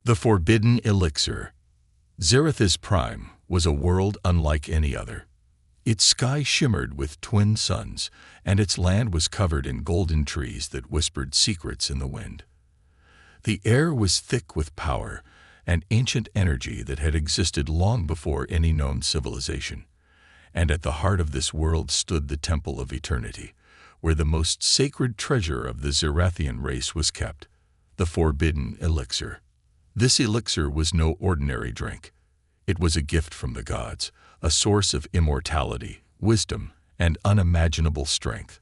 The Forbidden Elixir. Zerethis Prime was a world unlike any other. Its sky shimmered with twin suns, and its land was covered in golden trees that whispered secrets in the wind. The air was thick with power and ancient energy that had existed long before any known civilization. And at the heart of this world stood the Temple of Eternity, where the most sacred treasure of the Zerathian race was kept, the Forbidden Elixir. This elixir was no ordinary drink. It was a gift from the gods, a source of immortality, wisdom, and unimaginable strength.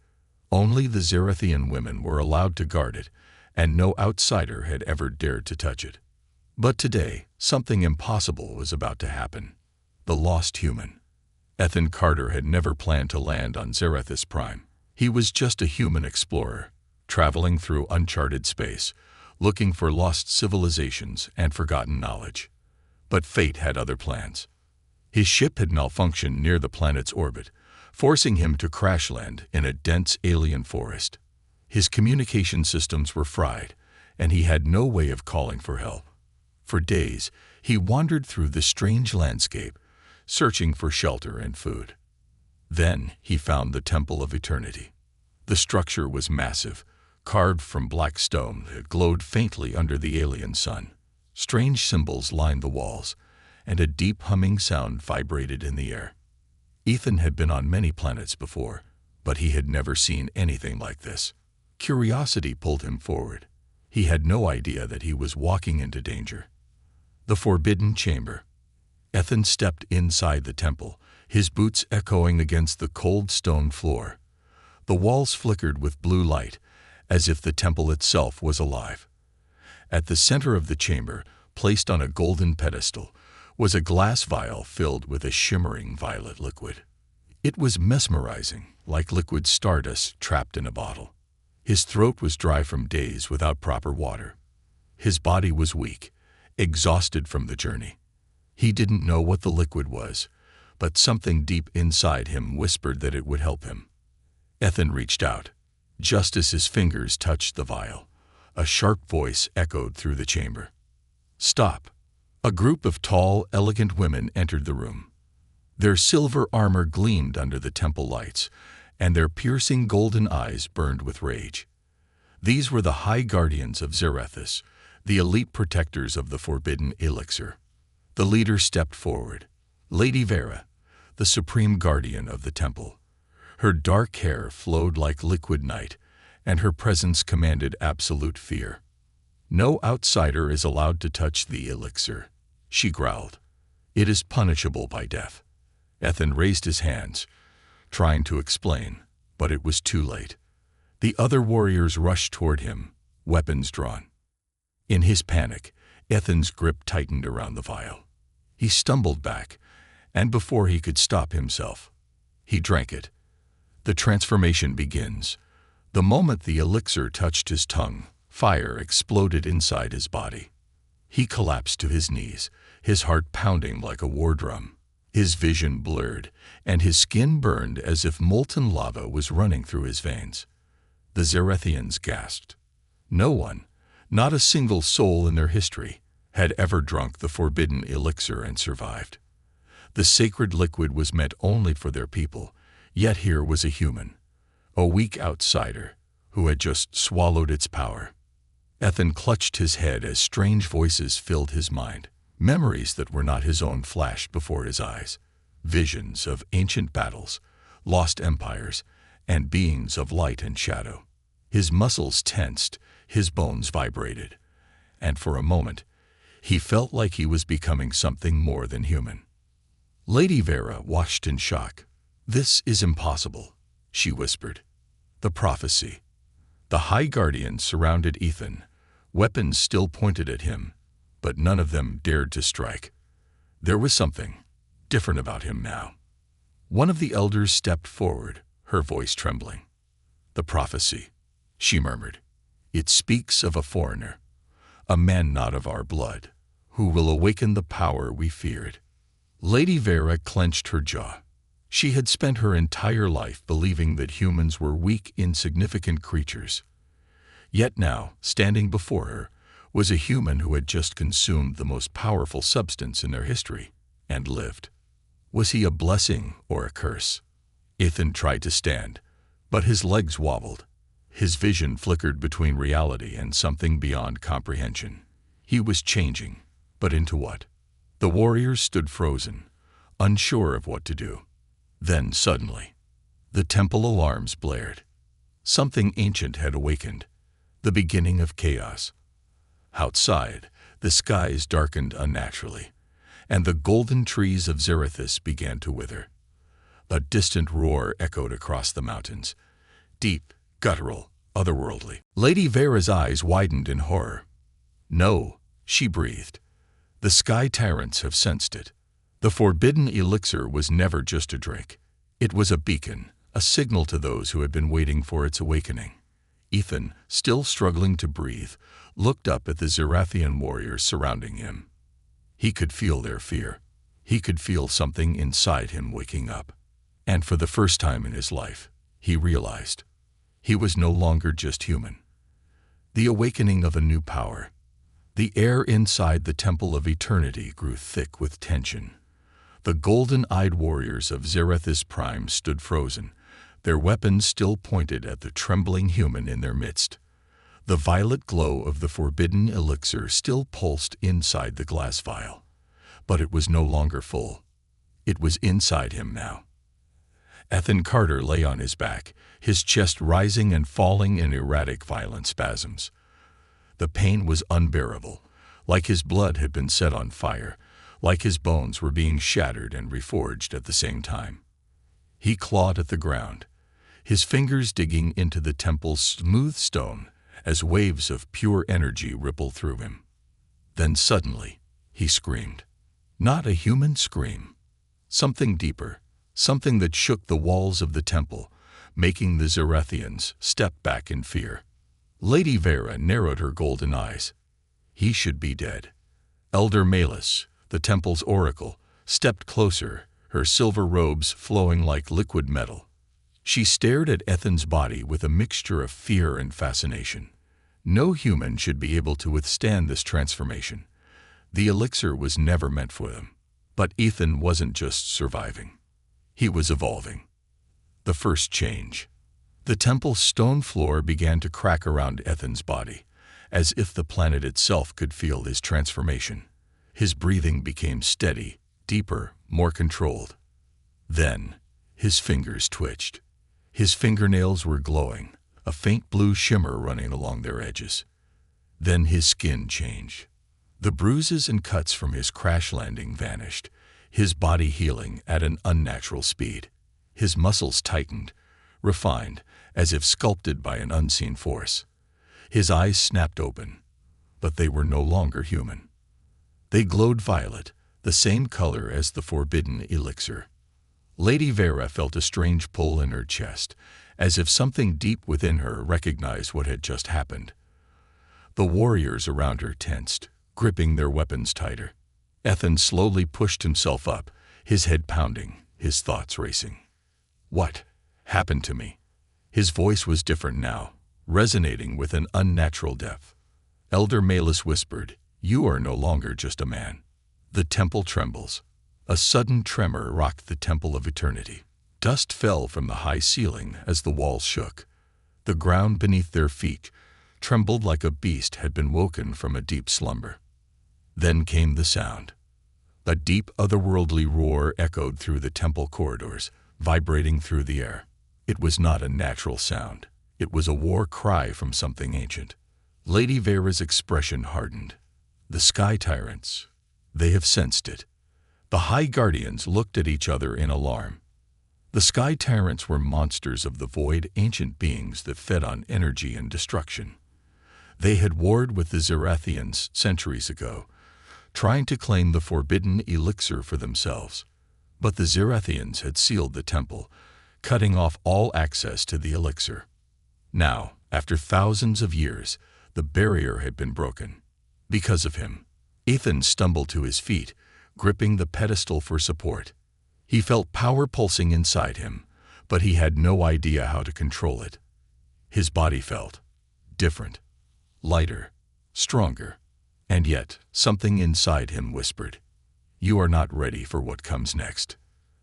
Only the Zerathian women were allowed to guard it, and no outsider had ever dared to touch it. But today, something impossible was about to happen. The lost human. Ethan Carter had never planned to land on Zerethis Prime. He was just a human explorer, traveling through uncharted space, looking for lost civilizations and forgotten knowledge. But fate had other plans. His ship had malfunctioned near the planet's orbit, forcing him to crash land in a dense alien forest. His communication systems were fried, and he had no way of calling for help. For days, he wandered through the strange landscape, searching for shelter and food. Then he found the Temple of Eternity. The structure was massive, carved from black stone that glowed faintly under the alien sun. Strange symbols lined the walls, and a deep humming sound vibrated in the air. Ethan had been on many planets before, but he had never seen anything like this. Curiosity pulled him forward. He had no idea that he was walking into danger. The Forbidden Chamber. Ethan stepped inside the temple, his boots echoing against the cold stone floor. The walls flickered with blue light, as if the temple itself was alive. At the center of the chamber, placed on a golden pedestal, was a glass vial filled with a shimmering violet liquid. It was mesmerizing, like liquid stardust trapped in a bottle. His throat was dry from days without proper water. His body was weak, exhausted from the journey. He didn't know what the liquid was, but something deep inside him whispered that it would help him. Ethan reached out. Just as his fingers touched the vial, a sharp voice echoed through the chamber. "Stop!" A group of tall, elegant women entered the room. Their silver armor gleamed under the temple lights, and their piercing golden eyes burned with rage. These were the High Guardians of Zerethis, the elite protectors of the Forbidden Elixir. The leader stepped forward. Lady Vera, the supreme guardian of the temple. Her dark hair flowed like liquid night, and her presence commanded absolute fear. "No outsider is allowed to touch the elixir," she growled. "It is punishable by death." Ethan raised his hands, trying to explain, but it was too late. The other warriors rushed toward him, weapons drawn. In his panic, Ethan's grip tightened around the vial. He stumbled back, and before he could stop himself, he drank it. The transformation begins. The moment the elixir touched his tongue, fire exploded inside his body. He collapsed to his knees, his heart pounding like a war drum. His vision blurred, and his skin burned as if molten lava was running through his veins. The Zerathians gasped. No one, not a single soul in their history, had ever drunk the forbidden elixir and survived. The sacred liquid was meant only for their people, yet here was a human, a weak outsider, who had just swallowed its power. Ethan clutched his head as strange voices filled his mind. Memories that were not his own flashed before his eyes. Visions of ancient battles, lost empires, and beings of light and shadow. His muscles tensed, his bones vibrated, and for a moment, he felt like he was becoming something more than human. Lady Vera watched in shock. "This is impossible," she whispered. The prophecy. The High Guardians surrounded Ethan, weapons still pointed at him, but none of them dared to strike. There was something different about him now. One of the elders stepped forward, her voice trembling. "The prophecy," she murmured. "It speaks of a foreigner, a man not of our blood, who will awaken the power we feared." Lady Vera clenched her jaw. She had spent her entire life believing that humans were weak, insignificant creatures. Yet now, standing before her, was a human who had just consumed the most powerful substance in their history and lived. Was he a blessing or a curse? Ethan tried to stand, but his legs wobbled. His vision flickered between reality and something beyond comprehension. He was changing, but into what? The warriors stood frozen, unsure of what to do. Then suddenly, the temple alarms blared. Something ancient had awakened, the beginning of chaos. Outside, the skies darkened unnaturally, and the golden trees of Zerethus began to wither. A distant roar echoed across the mountains, deep, guttural, otherworldly. Lady Vera's eyes widened in horror. "No," she breathed. "The sky tyrants have sensed it. The forbidden elixir was never just a drink. It was a beacon, a signal to those who had been waiting for its awakening." Ethan, still struggling to breathe, looked up at the Zerathian warriors surrounding him. He could feel their fear. He could feel something inside him waking up. And for the first time in his life, he realized he was no longer just human. The awakening of a new power. The air inside the Temple of Eternity grew thick with tension. The golden-eyed warriors of Zerethus Prime stood frozen, their weapons still pointed at the trembling human in their midst. The violet glow of the forbidden elixir still pulsed inside the glass vial, but it was no longer full. It was inside him now. Ethan Carter lay on his back, his chest rising and falling in erratic, violent spasms. The pain was unbearable, like his blood had been set on fire, like his bones were being shattered and reforged at the same time. He clawed at the ground, his fingers digging into the temple's smooth stone as waves of pure energy rippled through him. Then suddenly, he screamed. Not a human scream. Something deeper, something that shook the walls of the temple, making the Zerathians step back in fear. Lady Vera narrowed her golden eyes. He should be dead. Elder Malus, the temple's oracle, stepped closer, her silver robes flowing like liquid metal. She stared at Ethan's body with a mixture of fear and fascination. No human should be able to withstand this transformation. The elixir was never meant for them. But Ethan wasn't just surviving. He was evolving. The first change. The temple's stone floor began to crack around Ethan's body, as if the planet itself could feel his transformation. His breathing became steady, deeper, more controlled. Then, his fingers twitched. His fingernails were glowing, a faint blue shimmer running along their edges. Then his skin changed. The bruises and cuts from his crash landing vanished, his body healing at an unnatural speed. His muscles tightened, refined, as if sculpted by an unseen force. His eyes snapped open, but they were no longer human. They glowed violet, the same color as the forbidden elixir. Lady Vera felt a strange pull in her chest, as if something deep within her recognized what had just happened. The warriors around her tensed, gripping their weapons tighter. Ethan slowly pushed himself up, his head pounding, his thoughts racing. What happened to me? His voice was different now, resonating with an unnatural depth. Elder Malus whispered, "You are no longer just a man." The temple trembles. A sudden tremor rocked the Temple of Eternity. Dust fell from the high ceiling as the walls shook. The ground beneath their feet trembled like a beast had been woken from a deep slumber. Then came the sound. A deep, otherworldly roar echoed through the temple corridors, vibrating through the air. It was not a natural sound. It was a war cry from something ancient. Lady Vera's expression hardened. The Sky Tyrants. They have sensed it. The High Guardians looked at each other in alarm. The Sky Tyrants were monsters of the void, ancient beings that fed on energy and destruction. They had warred with the Zerathians centuries ago, trying to claim the forbidden elixir for themselves. But the Zerathians had sealed the temple, cutting off all access to the elixir. Now, after thousands of years, the barrier had been broken. Because of him, Ethan stumbled to his feet, gripping the pedestal for support. He felt power pulsing inside him, but he had no idea how to control it. His body felt different, lighter, stronger. And yet, something inside him whispered, "You are not ready for what comes next."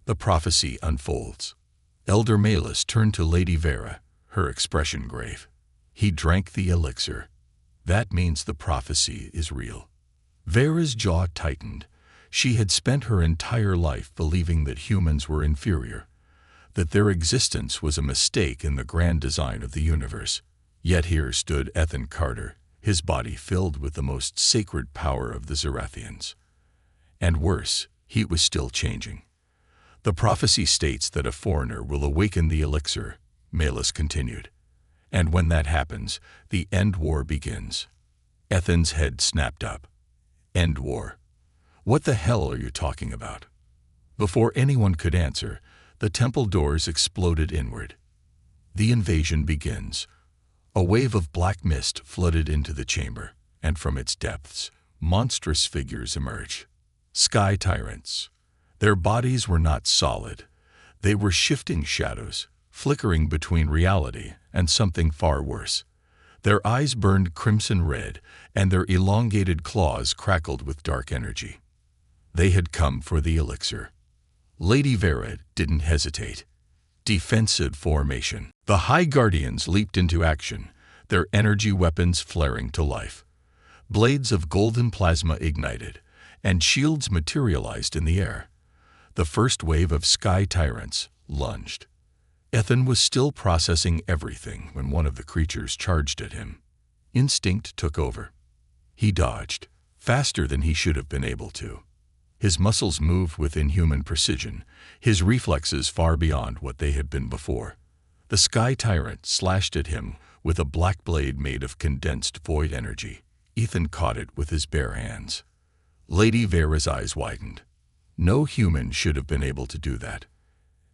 The prophecy unfolds. Elder Malus turned to Lady Vera, her expression grave. He drank the elixir. That means the prophecy is real. Vera's jaw tightened. She had spent her entire life believing that humans were inferior, that their existence was a mistake in the grand design of the universe. Yet here stood Ethan Carter, his body filled with the most sacred power of the Zerathians. And worse, he was still changing. The prophecy states that a foreigner will awaken the elixir, Malus continued. And when that happens, the end war begins. Ethan's head snapped up. End war? What the hell are you talking about? Before anyone could answer, the temple doors exploded inward. The invasion begins. A wave of black mist flooded into the chamber, and from its depths, monstrous figures emerged. Sky tyrants. Their bodies were not solid. They were shifting shadows, flickering between reality and something far worse. Their eyes burned crimson red, and their elongated claws crackled with dark energy. They had come for the elixir. Lady Vera didn't hesitate. Defensive formation. The High Guardians leaped into action, their energy weapons flaring to life. Blades of golden plasma ignited, and shields materialized in the air. The first wave of sky tyrants lunged. Ethan was still processing everything when one of the creatures charged at him. Instinct took over. He dodged, faster than he should have been able to. His muscles moved with inhuman precision, his reflexes far beyond what they had been before. The sky tyrant slashed at him with a black blade made of condensed void energy. Ethan caught it with his bare hands. Lady Vera's eyes widened. No human should have been able to do that.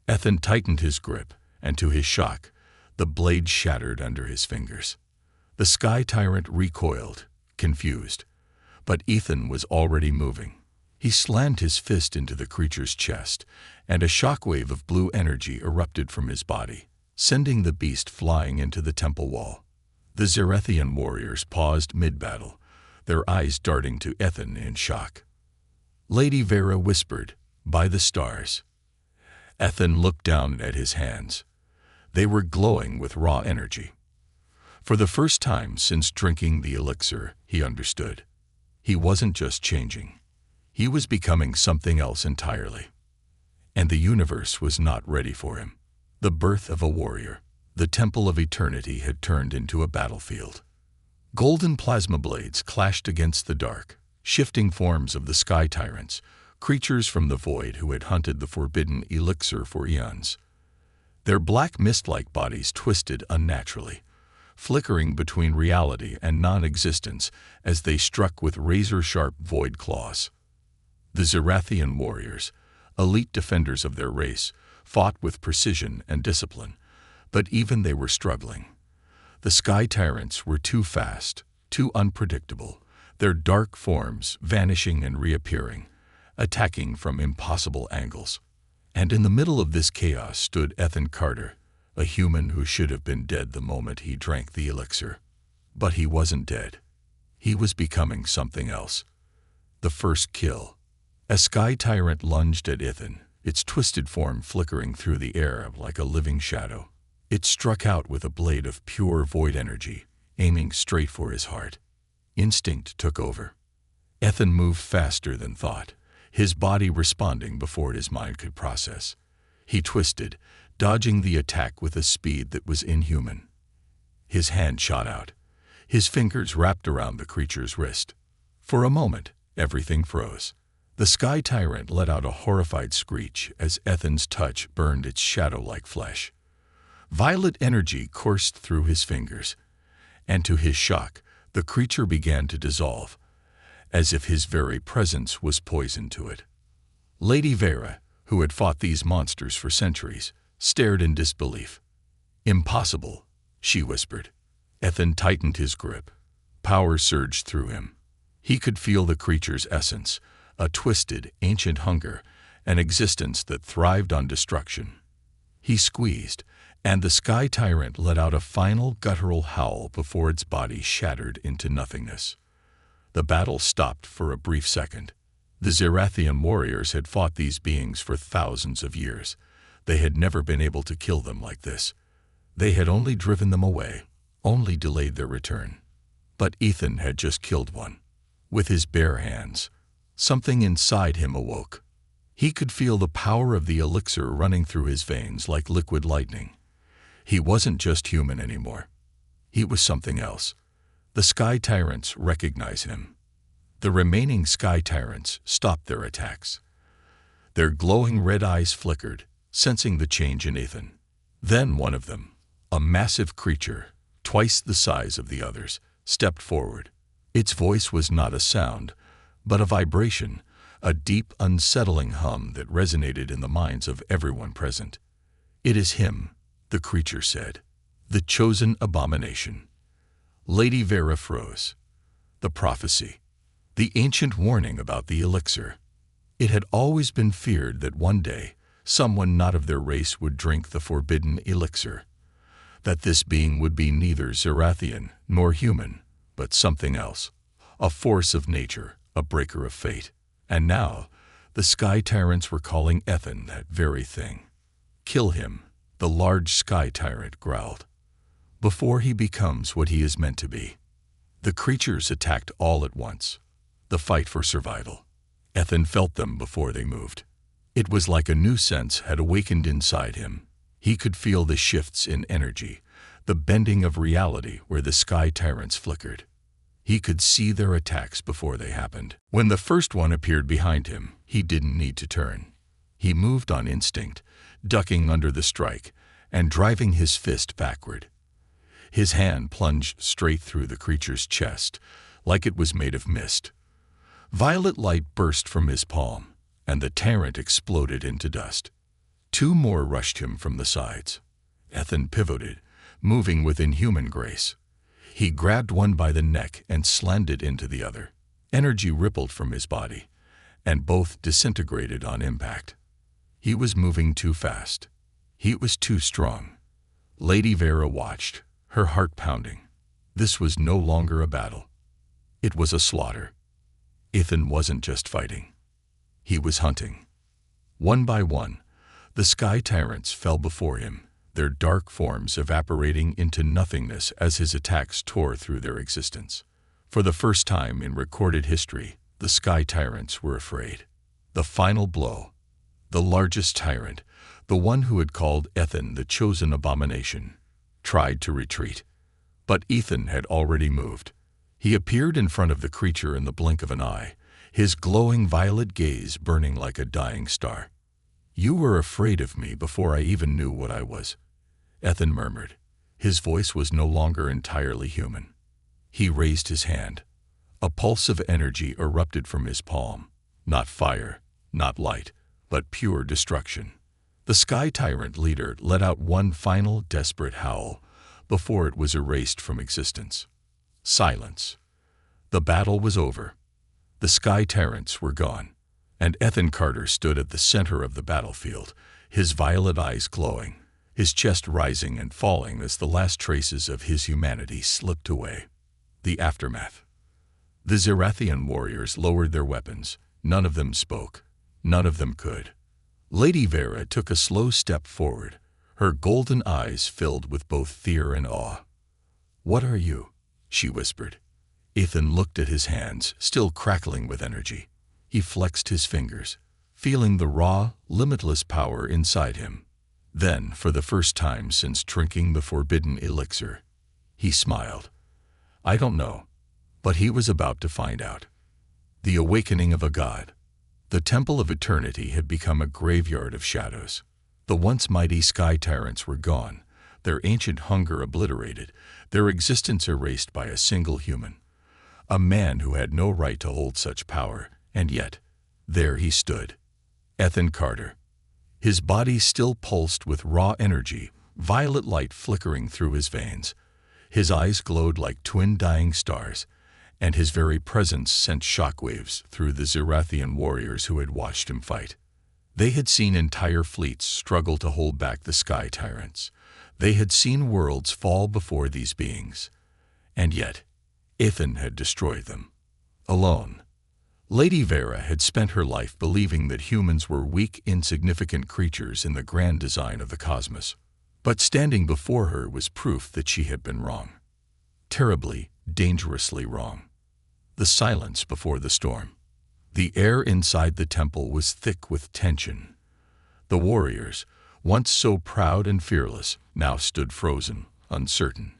Ethan tightened his grip, and to his shock, the blade shattered under his fingers. The sky tyrant recoiled, confused. But Ethan was already moving. He slammed his fist into the creature's chest, and a shockwave of blue energy erupted from his body, sending the beast flying into the temple wall. The Zerathian warriors paused mid-battle, their eyes darting to Ethan in shock. Lady Vera whispered, "By the stars." Ethan looked down at his hands. They were glowing with raw energy. For the first time since drinking the elixir, he understood. He wasn't just changing. He was becoming something else entirely. And the universe was not ready for him. The birth of a warrior, the temple of eternity had turned into a battlefield. Golden plasma blades clashed against the dark, shifting forms of the sky tyrants, creatures from the void who had hunted the forbidden elixir for eons. Their black mist-like bodies twisted unnaturally, flickering between reality and non-existence as they struck with razor-sharp void claws. The Zerathian warriors, elite defenders of their race, fought with precision and discipline, but even they were struggling. The sky tyrants were too fast, too unpredictable, their dark forms vanishing and reappearing, attacking from impossible angles. And in the middle of this chaos stood Ethan Carter, a human who should have been dead the moment he drank the elixir. But he wasn't dead. He was becoming something else. The first kill. A sky tyrant lunged at Ethan, its twisted form flickering through the air like a living shadow. It struck out with a blade of pure void energy, aiming straight for his heart. Instinct took over. Ethan moved faster than thought, his body responding before his mind could process. He twisted, dodging the attack with a speed that was inhuman. His hand shot out. His fingers wrapped around the creature's wrist. For a moment, everything froze. The sky tyrant let out a horrified screech as Ethan's touch burned its shadow-like flesh. Violet energy coursed through his fingers, and to his shock, the creature began to dissolve, as if his very presence was poison to it. Lady Vera, who had fought these monsters for centuries, stared in disbelief. "Impossible," she whispered. Ethan tightened his grip. Power surged through him. He could feel the creature's essence, a twisted, ancient hunger, an existence that thrived on destruction. He squeezed, and the sky tyrant let out a final guttural howl before its body shattered into nothingness. The battle stopped for a brief second. The Zerathian warriors had fought these beings for thousands of years. They had never been able to kill them like this. They had only driven them away, only delayed their return. But Ethan had just killed one. With his bare hands, something inside him awoke. He could feel the power of the elixir running through his veins like liquid lightning. He wasn't just human anymore. He was something else. The Sky Tyrants recognized him. The remaining Sky Tyrants stopped their attacks. Their glowing red eyes flickered, sensing the change in Ethan. Then one of them, a massive creature, twice the size of the others, stepped forward. Its voice was not a sound, but a vibration, a deep, unsettling hum that resonated in the minds of everyone present. "It is him," the creature said, "the chosen abomination." Lady Vera froze. The prophecy. The ancient warning about the elixir. It had always been feared that one day, someone not of their race would drink the forbidden elixir. That this being would be neither Zerathian nor human, but something else. A force of nature, a breaker of fate. And now, the Sky Tyrants were calling Ethan that very thing. "Kill him," the large Sky Tyrant growled, "before he becomes what he is meant to be." The creatures attacked all at once. The fight for survival. Ethan felt them before they moved. It was like a new sense had awakened inside him. He could feel the shifts in energy, the bending of reality where the Sky Tyrants flickered. He could see their attacks before they happened. When the first one appeared behind him, he didn't need to turn. He moved on instinct, ducking under the strike and driving his fist backward. His hand plunged straight through the creature's chest, like it was made of mist. Violet light burst from his palm, and the tyrant exploded into dust. Two more rushed him from the sides. Ethan pivoted, moving with inhuman grace. He grabbed one by the neck and slammed it into the other. Energy rippled from his body, and both disintegrated on impact. He was moving too fast. He was too strong. Lady Vera watched, her heart pounding. This was no longer a battle. It was a slaughter. Ethan wasn't just fighting. He was hunting. One by one, the Sky Tyrants fell before him, their dark forms evaporating into nothingness as his attacks tore through their existence. For the first time in recorded history, the Sky Tyrants were afraid. The final blow. The largest tyrant, the one who had called Ethan the chosen abomination, tried to retreat. But Ethan had already moved. He appeared in front of the creature in the blink of an eye, his glowing violet gaze burning like a dying star. "You were afraid of me before I even knew what I was," Ethan murmured. His voice was no longer entirely human. He raised his hand. A pulse of energy erupted from his palm. Not fire, not light, but pure destruction. The Sky Tyrant leader let out one final desperate howl before it was erased from existence. Silence. The battle was over. The Sky Tyrants were gone, and Ethan Carter stood at the center of the battlefield, his violet eyes glowing, his chest rising and falling as the last traces of his humanity slipped away. The aftermath. The Zerathian warriors lowered their weapons. None of them spoke. None of them could. Lady Vera took a slow step forward, her golden eyes filled with both fear and awe. "What are you?" she whispered. Ethan looked at his hands, still crackling with energy. He flexed his fingers, feeling the raw, limitless power inside him. Then, for the first time since drinking the forbidden elixir, he smiled. I don't know, but he was about to find out. The awakening of a god. The Temple of Eternity had become a graveyard of shadows. The once mighty Sky Tyrants were gone, their ancient hunger obliterated, their existence erased by a single human. A man who had no right to hold such power, and yet, there he stood. Ethan Carter. His body still pulsed with raw energy, violet light flickering through his veins. His eyes glowed like twin dying stars, and his very presence sent shockwaves through the Zerathian warriors who had watched him fight. They had seen entire fleets struggle to hold back the Sky Tyrants. They had seen worlds fall before these beings. And yet, Ethan had destroyed them. Alone. Lady Vera had spent her life believing that humans were weak, insignificant creatures in the grand design of the cosmos. But standing before her was proof that she had been wrong. Terribly, dangerously wrong. The silence before the storm. The air inside the temple was thick with tension. The warriors, once so proud and fearless, now stood frozen, uncertain.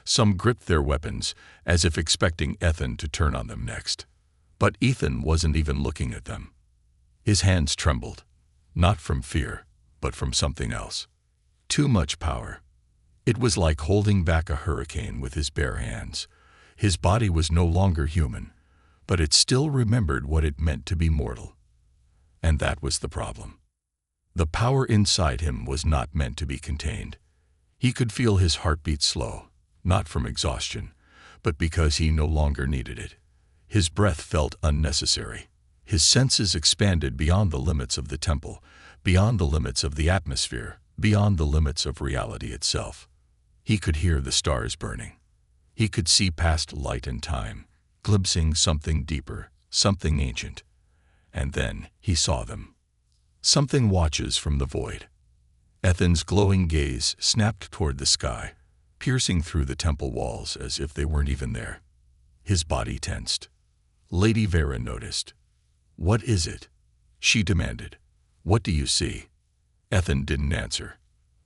Some gripped their weapons, as if expecting Ethan to turn on them next. But Ethan wasn't even looking at them. His hands trembled, not from fear, but from something else. Too much power. It was like holding back a hurricane with his bare hands. His body was no longer human, but it still remembered what it meant to be mortal. And that was the problem. The power inside him was not meant to be contained. He could feel his heartbeat slow, not from exhaustion, but because he no longer needed it. His breath felt unnecessary. His senses expanded beyond the limits of the temple, beyond the limits of the atmosphere, beyond the limits of reality itself. He could hear the stars burning. He could see past light and time, glimpsing something deeper, something ancient. And then he saw them. Something watches from the void. Ethan's glowing gaze snapped toward the sky, piercing through the temple walls as if they weren't even there. His body tensed. Lady Vera noticed. "What is it?" she demanded. "What do you see?" Ethan didn't answer.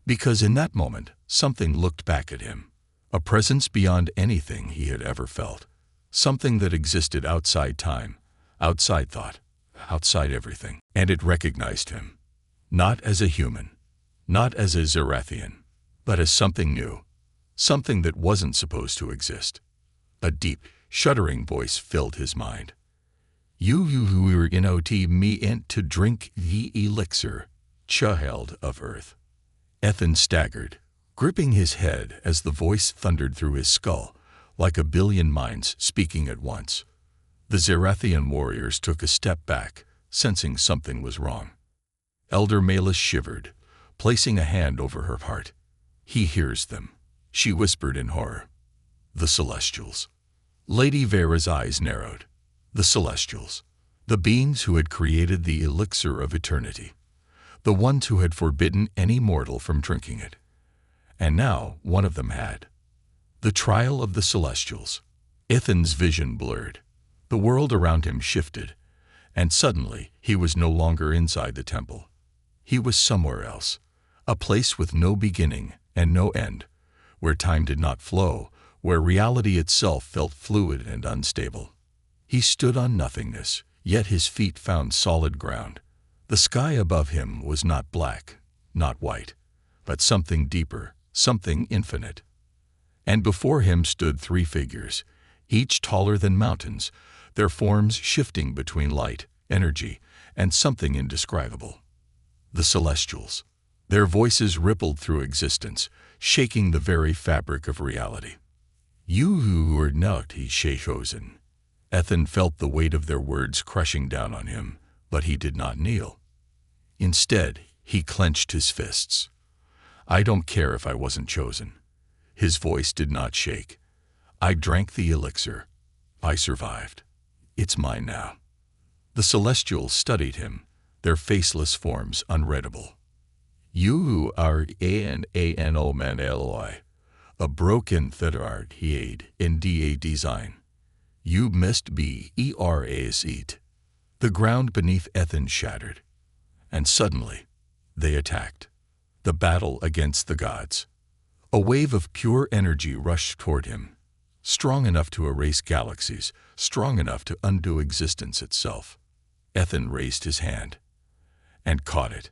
Because in that moment, something looked back at him. A presence beyond anything he had ever felt. Something that existed outside time, outside thought, outside everything. And it recognized him. Not as a human, not as a Zerathian, but as something new. Something that wasn't supposed to exist. A deep, shuddering voice filled his mind. You were not meant to drink the elixir, child of earth." Ethan staggered, gripping his head as the voice thundered through his skull, like a billion minds speaking at once. The Zerathian warriors took a step back, sensing something was wrong. Elder Malus shivered, placing a hand over her heart. "He hears them," she whispered in horror. "The Celestials." Lady Vera's eyes narrowed. The Celestials. The beings who had created the elixir of eternity. The ones who had forbidden any mortal from drinking it. And now one of them had. The trial of the Celestials. Ethan's vision blurred. The world around him shifted, and suddenly he was no longer inside the temple. He was somewhere else, a place with no beginning and no end, where time did not flow, where reality itself felt fluid and unstable. He stood on nothingness, yet his feet found solid ground. The sky above him was not black, not white, but something deeper, something infinite. And before him stood three figures, each taller than mountains, their forms shifting between light, energy, and something indescribable. The Celestials. Their voices rippled through existence, shaking the very fabric of reality. "You were not chosen." Ethan felt the weight of their words crushing down on him, but he did not kneel. Instead, he clenched his fists. "I don't care if I wasn't chosen." His voice did not shake. "I drank the elixir. I survived. It's mine now." The Celestials studied him, their faceless forms unreadable. "You are an man Eloi, a broken third in da design. You must be eras. The ground beneath Ethan shattered, and suddenly they attacked. The battle against the gods. A wave of pure energy rushed toward him, strong enough to erase galaxies, strong enough to undo existence itself. Ethan raised his hand and caught it.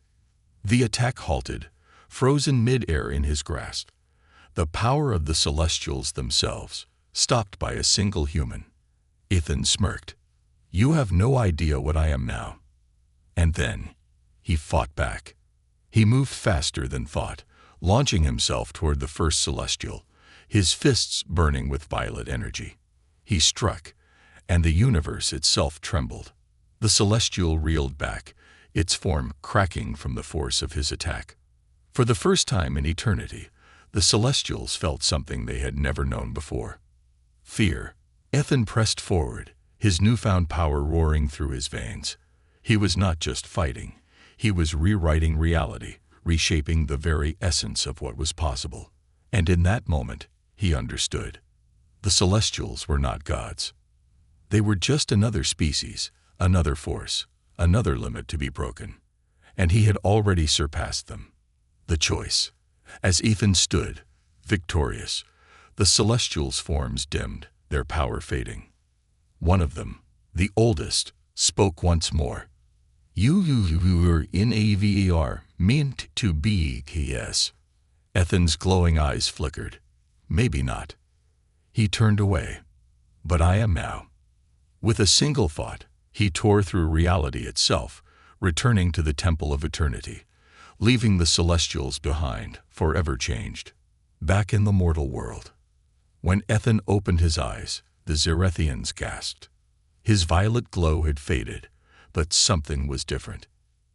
The attack halted, frozen mid-air in his grasp. The power of the Celestials themselves, stopped by a single human. Ethan smirked. "You have no idea what I am now." And then he fought back. He moved faster than thought, launching himself toward the first Celestial, his fists burning with violet energy. He struck, and the universe itself trembled. The Celestial reeled back, its form cracking from the force of his attack. For the first time in eternity, the Celestials felt something they had never known before. Fear. Ethan pressed forward, his newfound power roaring through his veins. He was not just fighting. He was rewriting reality, reshaping the very essence of what was possible. And in that moment, he understood. The Celestials were not gods. They were just another species, another force, another limit to be broken. And he had already surpassed them. The choice. As Ethan stood, victorious, the Celestials' forms dimmed, their power fading. One of them, the oldest, spoke once more. You were in AVER, meant to be, yes. Ethan's glowing eyes flickered. Maybe not. He turned away. But I am now. With a single thought, he tore through reality itself, returning to the Temple of Eternity, leaving the Celestials behind, forever changed. Back in the mortal world. When Ethan opened his eyes, the Zerethians gasped. His violet glow had faded, but something was different.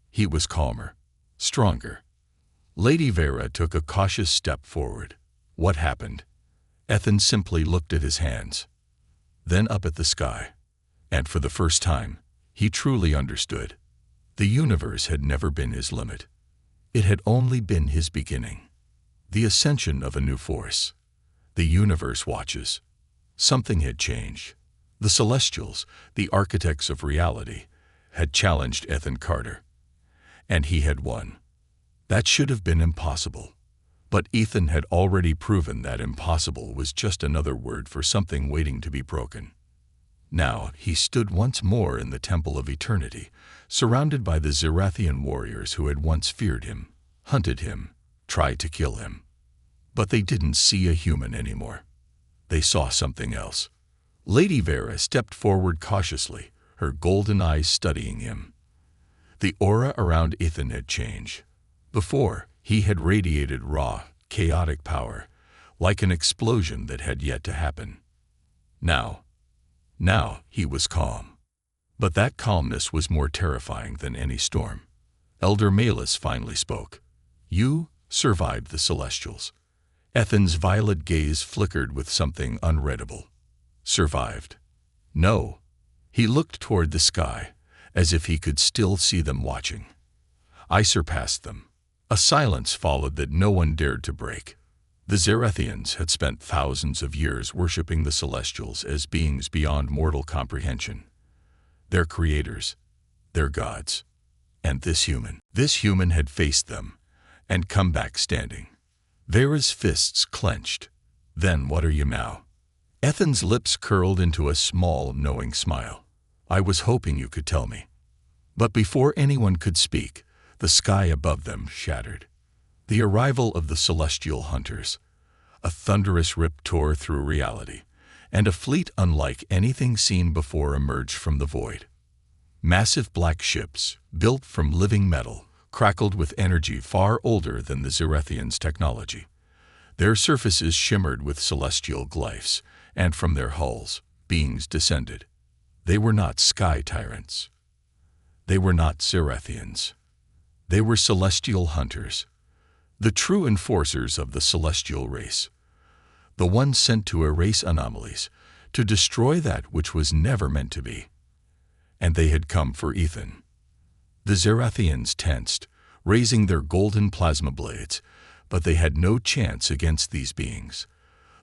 He was calmer, stronger. Lady Vera took a cautious step forward. What happened? Ethan simply looked at his hands, then up at the sky. And for the first time, he truly understood. The universe had never been his limit. It had only been his beginning. The ascension of a new force. The universe watches. Something had changed. The Celestials, the architects of reality, had challenged Ethan Carter. And he had won. That should have been impossible. But Ethan had already proven that impossible was just another word for something waiting to be broken. Now he stood once more in the Temple of Eternity, surrounded by the Zerathian warriors who had once feared him, hunted him, tried to kill him. But they didn't see a human anymore. They saw something else. Lady Vera stepped forward cautiously, her golden eyes studying him. The aura around Ethan had changed. Before, he had radiated raw, chaotic power, like an explosion that had yet to happen. Now he was calm. But that calmness was more terrifying than any storm. Elder Malus finally spoke. You survived the Celestials. Ethan's violet gaze flickered with something unreadable. Survived. No. He looked toward the sky, as if he could still see them watching. I surpassed them. A silence followed that no one dared to break. The Zerethians had spent thousands of years worshipping the Celestials as beings beyond mortal comprehension. Their creators, their gods. And this human had faced them, and come back standing. Vera's fists clenched. Then what are you now? Ethan's lips curled into a small, knowing smile. I was hoping you could tell me. But before anyone could speak, the sky above them shattered. The arrival of the celestial hunters. A thunderous rip tore through reality, and a fleet unlike anything seen before emerged from the void. Massive black ships, built from living metal, crackled with energy far older than the Zerethians' technology. Their surfaces shimmered with celestial glyphs, and from their hulls, beings descended. They were not sky tyrants. They were not Zerethians. They were celestial hunters, the true enforcers of the celestial race, the ones sent to erase anomalies, to destroy that which was never meant to be. And they had come for Ethan. The Zerethians tensed, raising their golden plasma blades, but they had no chance against these beings.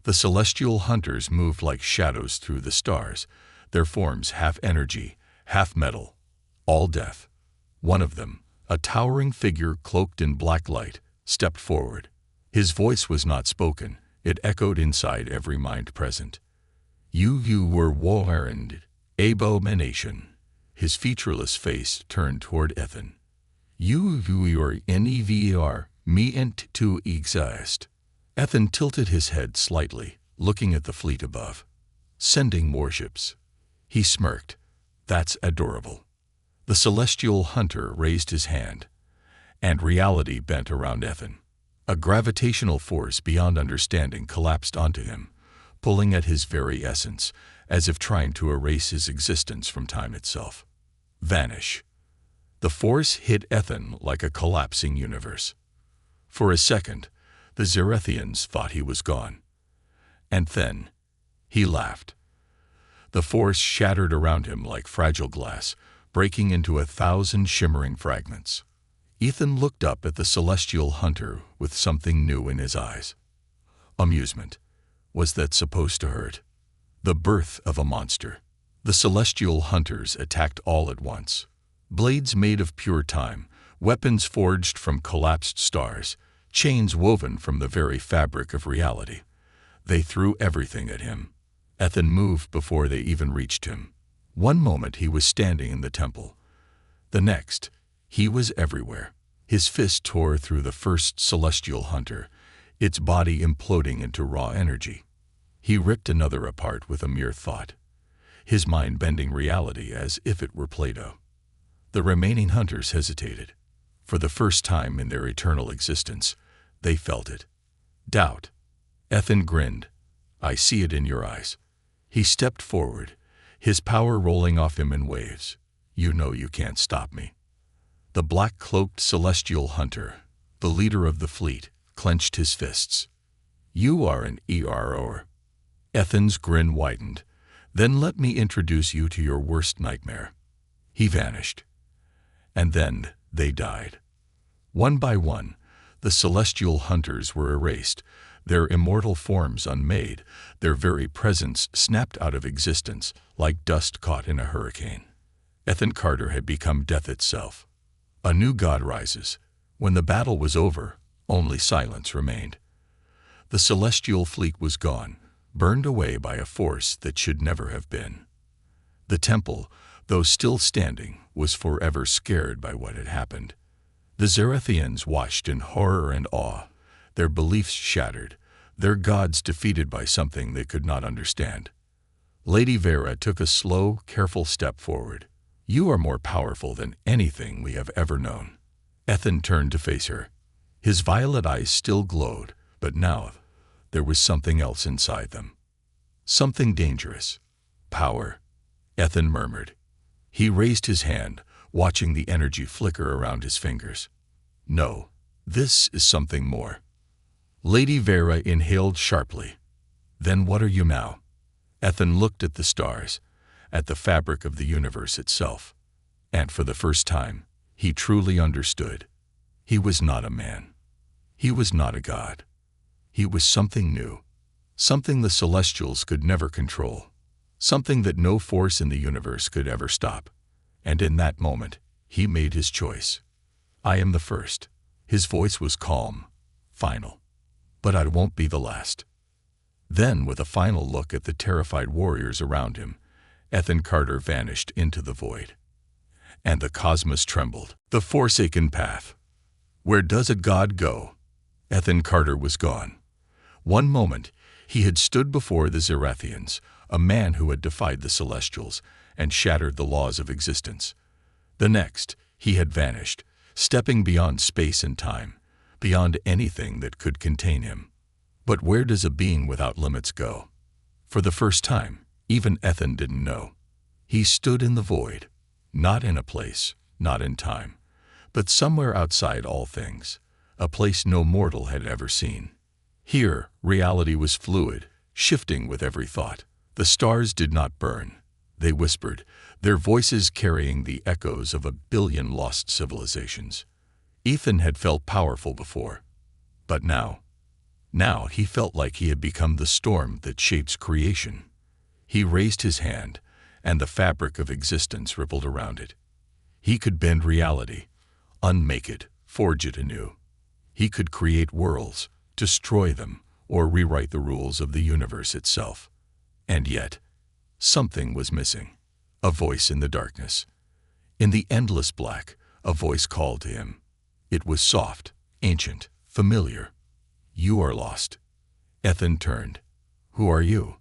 The celestial hunters moved like shadows through the stars, their forms half energy, half metal, all death. One of them, a towering figure cloaked in black light, stepped forward. His voice was not spoken, it echoed inside every mind present. You were warned, abomination. His featureless face turned toward Ethan. You are never meant to exist. Ethan tilted his head slightly, looking at the fleet above. Sending warships. He smirked. That's adorable. The celestial hunter raised his hand, and reality bent around Ethan. A gravitational force beyond understanding collapsed onto him, pulling at his very essence, as if trying to erase his existence from time itself. Vanish. The force hit Ethan like a collapsing universe. For a second, the Zerethians thought he was gone. And then, he laughed. The force shattered around him like fragile glass, breaking into 1,000 shimmering fragments. Ethan looked up at the celestial hunter with something new in his eyes. Amusement. Was that supposed to hurt? The birth of a monster. The celestial hunters attacked all at once. Blades made of pure time, weapons forged from collapsed stars, chains woven from the very fabric of reality. They threw everything at him. Ethan moved before they even reached him. One moment he was standing in the temple. The next, he was everywhere. His fist tore through the first celestial hunter, its body imploding into raw energy. He ripped another apart with a mere thought, his mind bending reality as if it were Play-Doh. The remaining hunters hesitated. For the first time in their eternal existence, they felt it. Doubt. Ethan grinned. "I see it in your eyes." He stepped forward, his power rolling off him in waves. "You know you can't stop me." The black-cloaked celestial hunter, the leader of the fleet, clenched his fists. "You are an error." Ethan's grin widened. "Then let me introduce you to your worst nightmare." He vanished. And then they died. One by one, the celestial hunters were erased, their immortal forms unmade, their very presence snapped out of existence like dust caught in a hurricane. Ethan Carter had become death itself. A new god rises. When the battle was over, only silence remained. The celestial fleet was gone, burned away by a force that should never have been. The temple, though still standing, was forever scared by what had happened. The Zarathians watched in horror and awe, their beliefs shattered, their gods defeated by something they could not understand. Lady Vera took a slow, careful step forward. "You are more powerful than anything we have ever known." Ethan turned to face her. His violet eyes still glowed, but now there was something else inside them. Something dangerous. "Power," Ethan murmured. He raised his hand, watching the energy flicker around his fingers. "No, this is something more." Lady Vera inhaled sharply. "Then what are you now?" Ethan looked at the stars, at the fabric of the universe itself. And for the first time, he truly understood. He was not a man. He was not a god. He was something new, something the Celestials could never control, something that no force in the universe could ever stop. And in that moment, he made his choice. "I am the first." His voice was calm, final. "But I won't be the last." Then, with a final look at the terrified warriors around him, Ethan Carter vanished into the void. And the cosmos trembled. The forsaken path. Where does a god go? Ethan Carter was gone. One moment, he had stood before the Zarathians, a man who had defied the Celestials and shattered the laws of existence. The next, he had vanished, stepping beyond space and time, beyond anything that could contain him. But where does a being without limits go? For the first time, even Ethan didn't know. He stood in the void, not in a place, not in time, but somewhere outside all things, a place no mortal had ever seen. Here, reality was fluid, shifting with every thought. The stars did not burn. They whispered, their voices carrying the echoes of 1 billion lost civilizations. Ethan had felt powerful before, but now he felt like he had become the storm that shapes creation. He raised his hand, and the fabric of existence rippled around it. He could bend reality, unmake it, forge it anew. He could create worlds, destroy them, or rewrite the rules of the universe itself. And yet, something was missing. A voice in the darkness. In the endless black, a voice called to him. It was soft, ancient, familiar. "You are lost." Ethan turned. "Who are you?"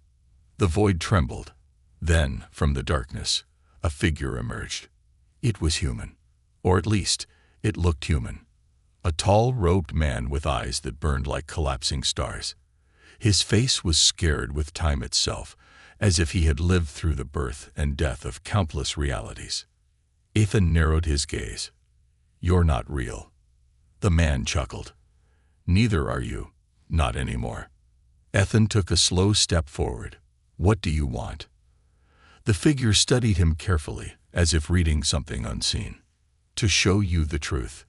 The void trembled. Then, from the darkness, a figure emerged. It was human, or at least, it looked human. A tall, robed man with eyes that burned like collapsing stars. His face was scared with time itself, as if he had lived through the birth and death of countless realities. Ethan narrowed his gaze. "You're not real." The man chuckled. "Neither are you. Not anymore." Ethan took a slow step forward. "What do you want?" The figure studied him carefully, as if reading something unseen. "To show you the truth."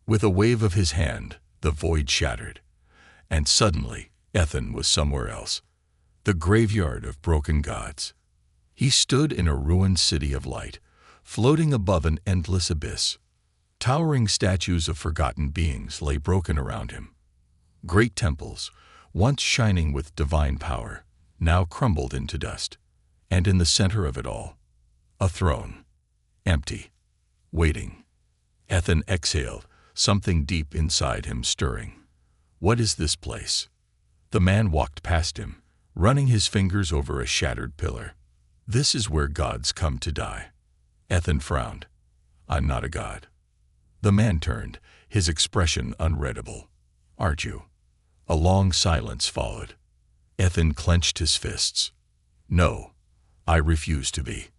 With a wave of his hand, the void shattered. And suddenly, Ethan was somewhere else. The graveyard of broken gods. He stood in a ruined city of light, floating above an endless abyss. Towering statues of forgotten beings lay broken around him. Great temples, once shining with divine power, now crumbled into dust. And in the center of it all, a throne, empty, waiting. Ethan exhaled, something deep inside him stirring. What is this place? The man walked past him, running his fingers over a shattered pillar. This is where gods come to die. Ethan frowned. I'm not a god. The man turned, his expression unreadable. Aren't you? A long silence followed. Ethan clenched his fists. No, I refuse to be.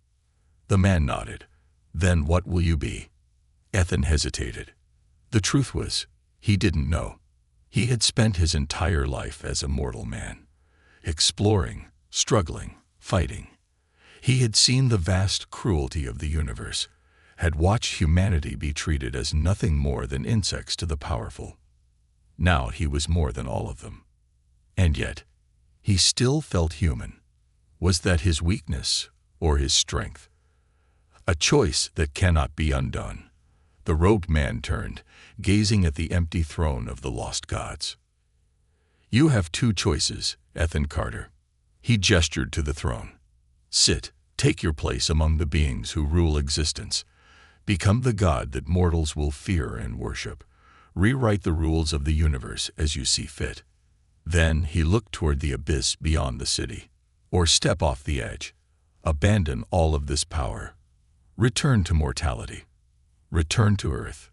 The man nodded. Then what will you be? Ethan hesitated. The truth was, he didn't know. He had spent his entire life as a mortal man, exploring, struggling, fighting. He had seen the vast cruelty of the universe, had watched humanity be treated as nothing more than insects to the powerful. Now he was more than all of them. And yet, he still felt human. Was that his weakness or his strength? A choice that cannot be undone. The robed man turned, gazing at the empty throne of the lost gods. You have two choices, Ethan Carter. He gestured to the throne. Sit, take your place among the beings who rule existence. Become the god that mortals will fear and worship. Rewrite the rules of the universe as you see fit. Then he looked toward the abyss beyond the city. Or step off the edge. Abandon all of this power. Return to mortality. Return to Earth,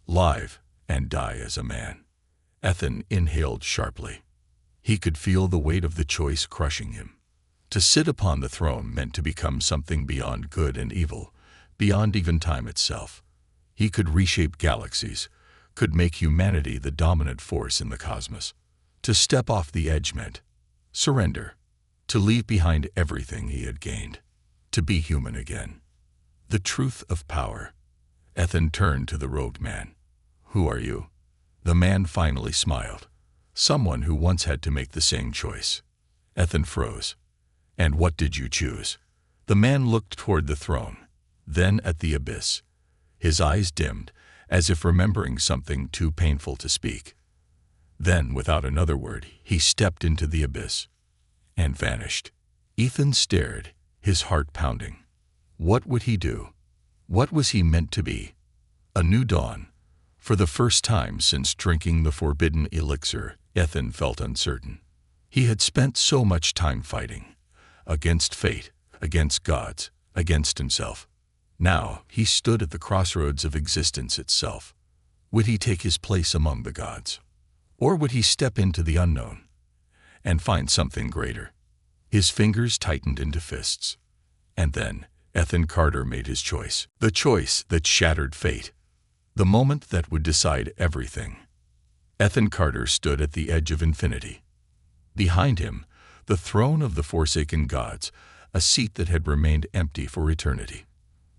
live, and die as a man. Ethan inhaled sharply. He could feel the weight of the choice crushing him. To sit upon the throne meant to become something beyond good and evil, beyond even time itself. He could reshape galaxies, could make humanity the dominant force in the cosmos. To step off the edge meant surrender, to leave behind everything he had gained, to be human again. The truth of power. Ethan turned to the robed man. Who are you? The man finally smiled. Someone who once had to make the same choice. Ethan froze. And what did you choose? The man looked toward the throne, then at the abyss. His eyes dimmed, as if remembering something too painful to speak. Then, without another word, he stepped into the abyss and vanished. Ethan stared, his heart pounding. What would he do? What was he meant to be? A new dawn. For the first time since drinking the forbidden elixir, Ethan felt uncertain. He had spent so much time fighting. Against fate, against gods, against himself. Now he stood at the crossroads of existence itself. Would he take his place among the gods? Or would he step into the unknown and find something greater? His fingers tightened into fists. And then Ethan Carter made his choice. The choice that shattered fate. The moment that would decide everything. Ethan Carter stood at the edge of infinity. Behind him, the throne of the forsaken gods, a seat that had remained empty for eternity.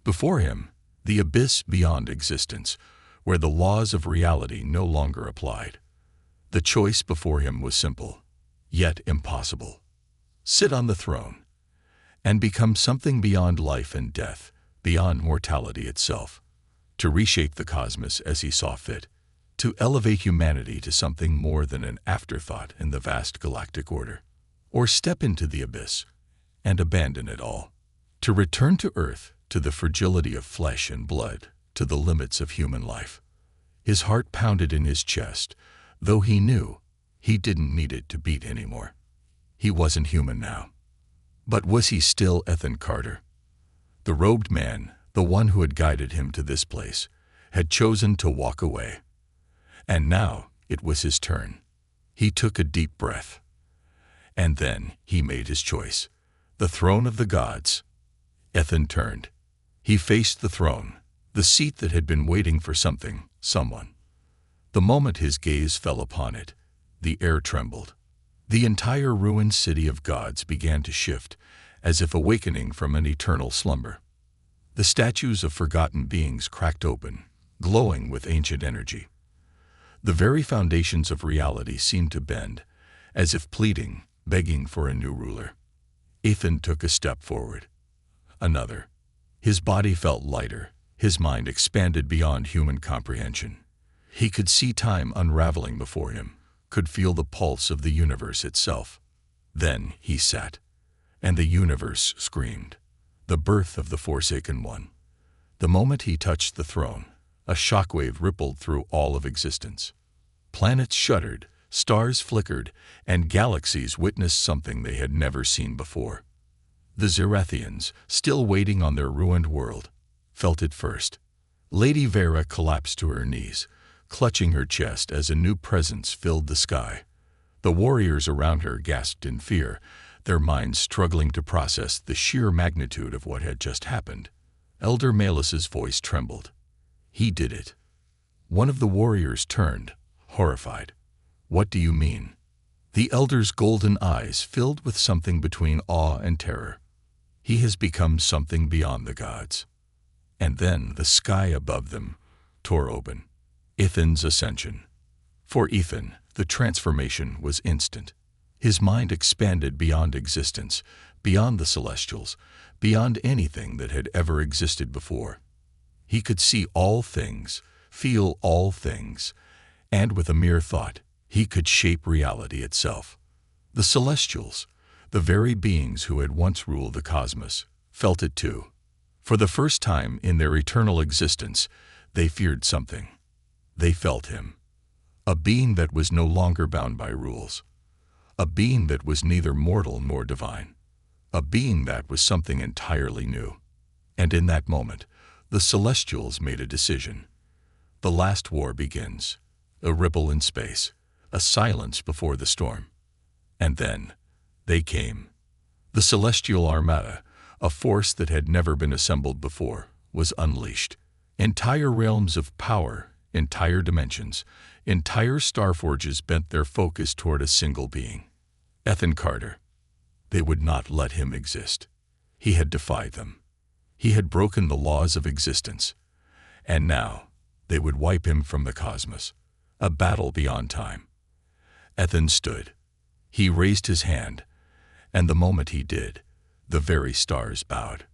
Before him, the abyss beyond existence, where the laws of reality no longer applied. The choice before him was simple, yet impossible. Sit on the throne and become something beyond life and death, beyond mortality itself, to reshape the cosmos as he saw fit, to elevate humanity to something more than an afterthought in the vast galactic order, or step into the abyss and abandon it all, to return to Earth, to the fragility of flesh and blood, to the limits of human life. His heart pounded in his chest, though he knew he didn't need it to beat anymore. He wasn't human now. But was he still Ethan Carter? The robed man, the one who had guided him to this place, had chosen to walk away. And now it was his turn. He took a deep breath. And then he made his choice. The throne of the gods. Ethan turned. He faced the throne, the seat that had been waiting for something, someone. The moment his gaze fell upon it, the air trembled. The entire ruined city of gods began to shift, as if awakening from an eternal slumber. The statues of forgotten beings cracked open, glowing with ancient energy. The very foundations of reality seemed to bend, as if pleading, begging for a new ruler. Ethan took a step forward. Another. His body felt lighter, his mind expanded beyond human comprehension. He could see time unraveling before him, could feel the pulse of the universe itself. Then he sat, and the universe screamed. The birth of the Forsaken One. The moment he touched the throne, a shockwave rippled through all of existence. Planets shuddered, stars flickered, and galaxies witnessed something they had never seen before. The Zerathians, still waiting on their ruined world, felt it first. Lady Vera collapsed to her knees, clutching her chest as a new presence filled the sky. The warriors around her gasped in fear, their minds struggling to process the sheer magnitude of what had just happened. Elder Malus's voice trembled. He did it. One of the warriors turned, horrified. What do you mean? The elder's golden eyes filled with something between awe and terror. He has become something beyond the gods. And then the sky above them tore open. Ethan's ascension. For Ethan, the transformation was instant. His mind expanded beyond existence, beyond the celestials, beyond anything that had ever existed before. He could see all things, feel all things, and with a mere thought, he could shape reality itself. The celestials, the very beings who had once ruled the cosmos, felt it too. For the first time in their eternal existence, they feared something. They felt him. A being that was no longer bound by rules. A being that was neither mortal nor divine. A being that was something entirely new. And in that moment, the celestials made a decision. The last war begins. A ripple in space. A silence before the storm. And then, they came. The celestial armada, a force that had never been assembled before, was unleashed. Entire realms of power, entire dimensions, entire starforges bent their focus toward a single being. Ethan Carter. They would not let him exist. He had defied them. He had broken the laws of existence. And now, they would wipe him from the cosmos. A battle beyond time. Ethan stood. He raised his hand, and the moment he did, the very stars bowed.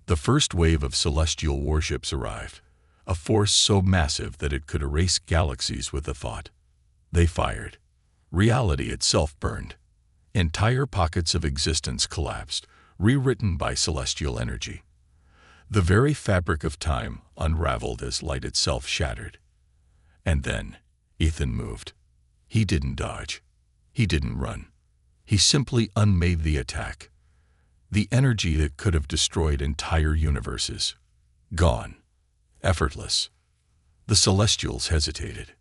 The first wave of celestial warships arrived, a force so massive that it could erase galaxies with a thought. They fired. Reality itself burned. Entire pockets of existence collapsed, rewritten by celestial energy. The very fabric of time unraveled as light itself shattered. And then, Ethan moved. He didn't dodge. He didn't run. He simply unmade the attack. The energy that could have destroyed entire universes. Gone. Effortless. The celestials hesitated.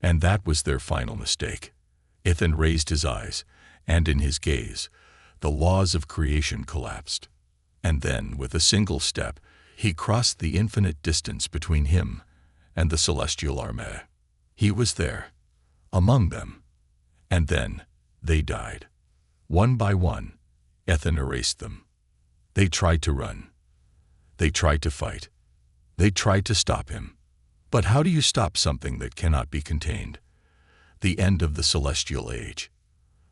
And that was their final mistake. Ethan raised his eyes, and in his gaze, the laws of creation collapsed. And then, with a single step, he crossed the infinite distance between him and the celestial armada. He was there, among them. And then, they died. One by one, Ethan erased them. They tried to run. They tried to fight. They tried to stop him. But how do you stop something that cannot be contained? The end of the celestial age.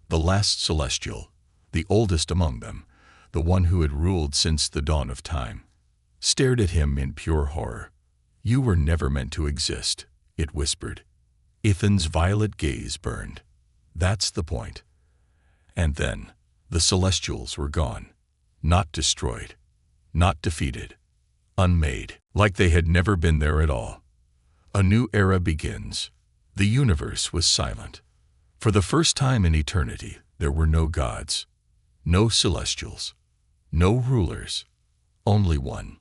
The last celestial, the oldest among them, the one who had ruled since the dawn of time, stared at him in pure horror. You were never meant to exist, it whispered. Ethan's violet gaze burned. That's the point. And then, the celestials were gone. Not destroyed. Not defeated. Unmade, like they had never been there at all. A new era begins. The universe was silent. For the first time in eternity, there were no gods, no celestials, no rulers, only one,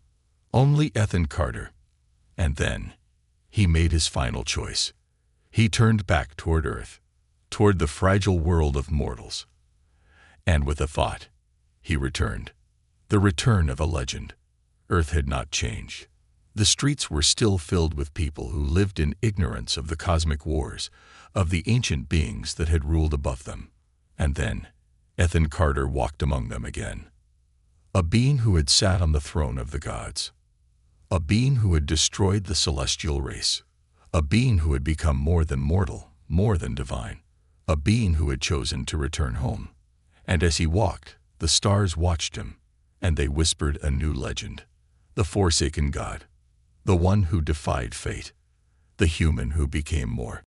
only Ethan Carter. And then, he made his final choice. He turned back toward Earth, toward the fragile world of mortals. And with a thought, he returned. The return of a legend. Earth had not changed. The streets were still filled with people who lived in ignorance of the cosmic wars, of the ancient beings that had ruled above them. And then, Ethan Carter walked among them again. a being who had sat on the throne of the gods, a being who had destroyed the celestial race, a being who had become more than mortal, more than divine, a being who had chosen to return home. And as he walked, the stars watched him, and they whispered a new legend: the forsaken god, the one who defied fate, the human who became more.